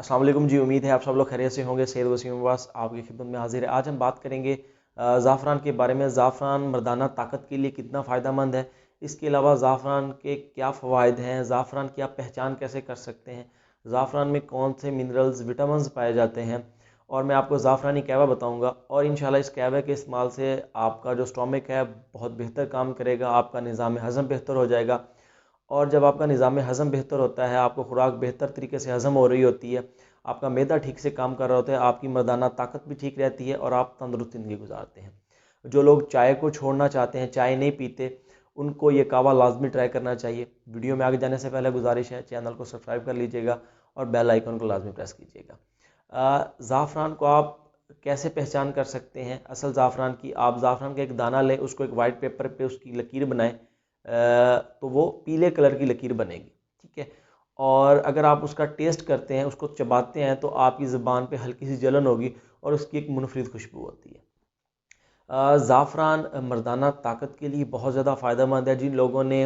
अस्सलाम वालेकुम जी। उम्मीद है आप सब लोग खैरियत से होंगे। सैयद वसीम अब्बास आपकी खिदमत में हाजिर है। आज हम बात करेंगे ज़ाफ़रान के बारे में। ज़ाफ़रान मर्दाना ताकत के लिए कितना फ़ायदेमंद है, इसके अलावा ज़ाफ़रान के क्या फ़वाइद हैं, ज़ाफ़रान की आप पहचान कैसे कर सकते हैं, ज़ाफ़रान में कौन से मिनरल्स विटामिन्स पाए जाते हैं, और मैं आपको ज़ाफ़रानी कहवा बताऊँगा। और इंशाल्लाह इस कहवे के इस्तेमाल से आपका जो स्टोमिक है बहुत बेहतर काम करेगा, आपका निज़ाम हज़म बेहतर हो जाएगा। और जब आपका निज़ाम हज़म बेहतर होता है, आपको खुराक बेहतर तरीके से हज़म हो रही होती है, आपका मैदा ठीक से काम कर रहा होता है, आपकी मर्दाना ताकत भी ठीक रहती है और आप तंदुरुस्त ज़िंदगी गुजारते हैं। जो लोग चाय को छोड़ना चाहते हैं, चाय नहीं पीते, उनको ये कहवा लाजमी ट्राई करना चाहिए। वीडियो में आगे जाने से पहले गुजारिश है, चैनल को सब्सक्राइब कर लीजिएगा और बेल आइकन को लाजमी प्रेस कीजिएगा। ज़ाफ़रान को आप कैसे पहचान कर सकते हैं असल ज़ाफ़रान की? आप ज़ाफ़रान का एक दाना लें, उसको एक वाइट पेपर पे उसकी लकीर बनाएं, तो वो पीले कलर की लकीर बनेगी, ठीक है। और अगर आप उसका टेस्ट करते हैं, उसको चबाते हैं, तो आपकी ज़ुबान पे हल्की सी जलन होगी और उसकी एक मुनफरिद खुशबू होती है। ज़ाफ़रान मर्दाना ताकत के लिए बहुत ज़्यादा फ़ायदेमंद है। जिन लोगों ने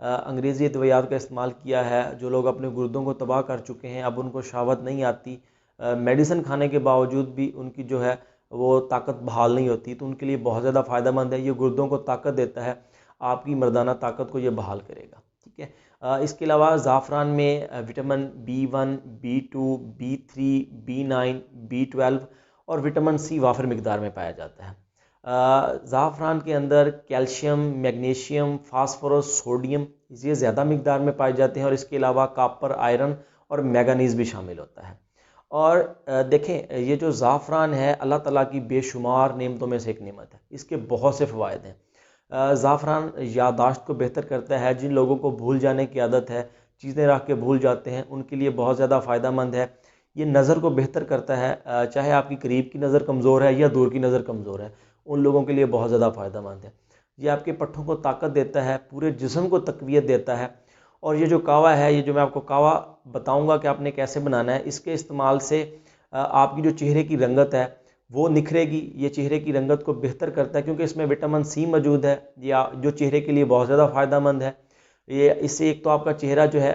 अंग्रेज़ी अद्वियात का इस्तेमाल किया है, जो लोग अपने गुर्दों को तबाह कर चुके हैं, अब उनको शहावत नहीं आती, मेडिसिन खाने के बावजूद भी उनकी जो है वो ताकत बहाल नहीं होती, तो उनके लिए बहुत ज़्यादा फ़ायदेमंद है। ये गुर्दों को ताकत देता है, आपकी मर्दाना ताकत को ये बहाल करेगा, ठीक है। इसके अलावा ज़ाफ़रान में vitamin B1, B2, B3, B9, B12 और विटामिन C वाफिर मिकदार में पाया जाता है। ज़ाफ़रान के अंदर कैल्शियम, मैग्नीशियम, फास्फोरस, सोडियम ये ज़्यादा मिकदार में पाए जाते हैं, और इसके अलावा कॉपर, आयरन और मैंगनीज़ भी शामिल होता है। और देखें, ये जो ज़ाफ़रान है अल्लाह ताला की बेशुमार नेमतों में से एक नेमत है। इसके बहुत से फ़वाइद हैं। ज़ाफ़रान याददाश्त को बेहतर करता है। जिन लोगों को भूल जाने की आदत है, चीज़ें रख के भूल जाते हैं, उनके लिए बहुत ज़्यादा फ़ायदेमंद है। ये नज़र को बेहतर करता है, चाहे आपकी करीब की नज़र कमज़ोर है या दूर की नज़र कमज़ोर है, उन लोगों के लिए बहुत ज़्यादा फ़ायदेमंद है। ये आपके पट्ठों को ताकत देता है, पूरे जिस्म को तक़वियत देता है। और ये जो कावा है, ये जो मैं आपको कावा बताऊंगा कि आपने कैसे बनाना है, इसके इस्तेमाल से आपकी जो चेहरे की रंगत है वो निखरेगी। ये चेहरे की रंगत को बेहतर करता है, क्योंकि इसमें विटामिन C मौजूद है, या जो चेहरे के लिए बहुत ज़्यादा फ़ायदेमंद है। ये इससे एक तो आपका चेहरा जो है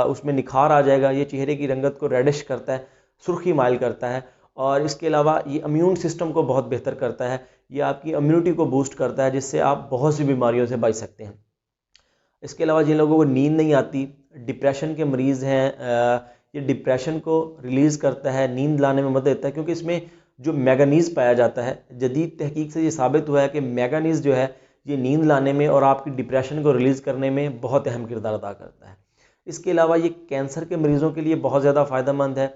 उसमें निखार आ जाएगा। ये चेहरे की रंगत को रेडिश करता है, सुर्खी माइल करता है। और इसके अलावा ये इम्यून सिस्टम को बहुत बेहतर करता है। ये आपकी इम्यूनिटी को बूस्ट करता है, जिससे आप बहुत सी बीमारियों से बच सकते हैं। इसके अलावा जिन लोगों को नींद नहीं आती, डिप्रेशन के मरीज़ हैं, ये डिप्रेशन को रिलीज़ करता है, नींद लाने में मदद देता है, क्योंकि इसमें जो मैंगनीज़ पाया जाता है, जदीद तहकीक से ये साबित हुआ है कि मैंगनीज़ जो है ये नींद लाने में और आपकी डिप्रेशन को रिलीज़ करने में बहुत अहम किरदार अदा करता है। इसके अलावा ये कैंसर के मरीज़ों के लिए बहुत ज़्यादा फ़ायदेमंद है।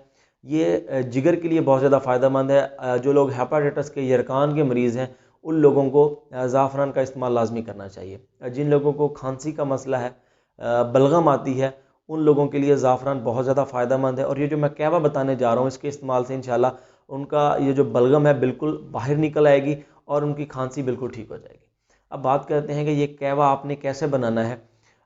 ये जिगर के लिए बहुत ज़्यादा फ़ायदेमंद है। जो लोग हेपाटाइटिस के, यरकान के मरीज़ हैं, उन लोगों को ज़ाफ़रान का इस्तेमाल लाजमी करना चाहिए। जिन लोगों को खांसी का मसला है, बलगम आती है, उन लोगों के लिए ज़ाफ़रान बहुत ज़्यादा फ़ायदेमंद है। और ये जो मैं कहवा बताने जा रहा हूँ, इसके इस्तेमाल से इंशाल्लाह उनका ये जो बलगम है बिल्कुल बाहर निकल आएगी और उनकी खांसी बिल्कुल ठीक हो जाएगी। अब बात करते हैं कि ये कहवा आपने कैसे बनाना है।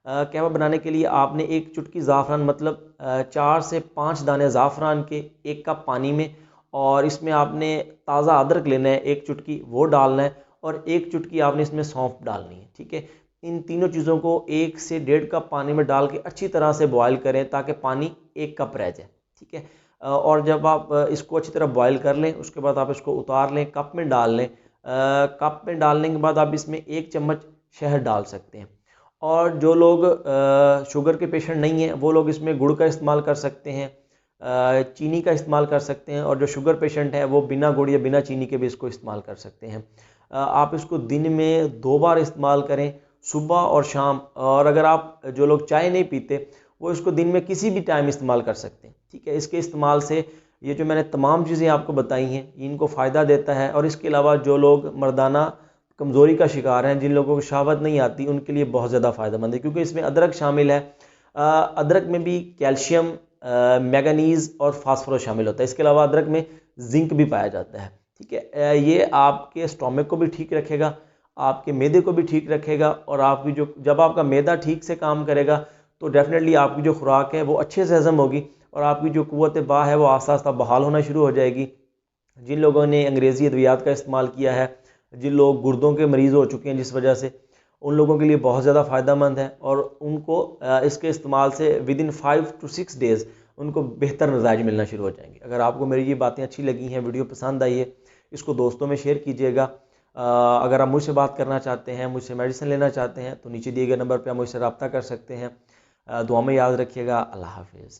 कहवा बनाने के लिए आपने एक चुटकी ज़ाफ़रान, मतलब 4 से 5 दाने ज़ाफ़रान के 1 कप पानी में, और इसमें आपने ताज़ा अदरक लेना है 1 चुटकी, वो डालना है, और 1 चुटकी आपने इसमें सौंफ डालनी है, ठीक है। इन तीनों चीज़ों को 1 से 1.5 कप पानी में डाल के अच्छी तरह से बॉयल करें, ताकि पानी 1 कप रह जाए, ठीक है। और जब आप इसको अच्छी तरह बॉयल कर लें, उसके बाद आप इसको उतार लें, कप में डाल लें। कप में डालने के बाद आप इसमें 1 चम्मच शहद डाल सकते हैं। और जो लोग शुगर के पेशेंट नहीं हैं, वो लोग इसमें गुड़ का इस्तेमाल कर सकते हैं, चीनी का इस्तेमाल कर सकते हैं, और जो शुगर पेशेंट है वो बिना गुड़ या बिना चीनी के भी इसको इस्तेमाल कर सकते हैं। आप इसको दिन में 2 बार इस्तेमाल करें, सुबह और शाम। और अगर आप जो लोग चाय नहीं पीते, वो इसको दिन में किसी भी टाइम इस्तेमाल कर सकते हैं, ठीक है। इसके इस्तेमाल से ये जो मैंने तमाम चीज़ें आपको बताई हैं, इनको फ़ायदा देता है। और इसके अलावा जो लोग मर्दाना कमज़ोरी का शिकार हैं, जिन लोगों को शहावत नहीं आती, उनके लिए बहुत ज़्यादा फ़ायदेमंद है, क्योंकि इसमें अदरक शामिल है। अदरक में भी कैल्शियम, मैंगनीज़ और फास्फोरस शामिल होता है। इसके अलावा अदरक में जिंक भी पाया जाता है, ठीक है। ये आपके स्टोमक को भी ठीक रखेगा, आपके मैदे को भी ठीक रखेगा, और आपकी जो जब आपका मैदा ठीक से काम करेगा, तो डेफिनेटली आपकी जो खुराक है वो अच्छे से हज़म होगी, और आपकी जो क़ुव्वत बा है वो आस्ता आस्ता बहाल होना शुरू हो जाएगी। जिन लोगों ने अंग्रेज़ी अद्वियात का इस्तेमाल किया है, जिन लोग गुर्दों के मरीज़ हो चुके हैं जिस वजह से, उन लोगों के लिए बहुत ज़्यादा फ़ायदेमंद है। और उनको इसके इस्तेमाल से विदिन 5 to 6 डेज़ उनको बेहतर नताइज मिलना शुरू हो जाएंगे। अगर आपको मेरी ये बातें अच्छी लगी हैं, वीडियो पसंद आई है, इसको दोस्तों में शेयर कीजिएगा। अगर आप मुझसे बात करना चाहते हैं, मुझसे मेडिसिन लेना चाहते हैं, तो नीचे दिए गए नंबर पर आप मुझसे रब्ता कर सकते हैं। दुआ में याद रखिएगा। अल्लाह हाफिज़।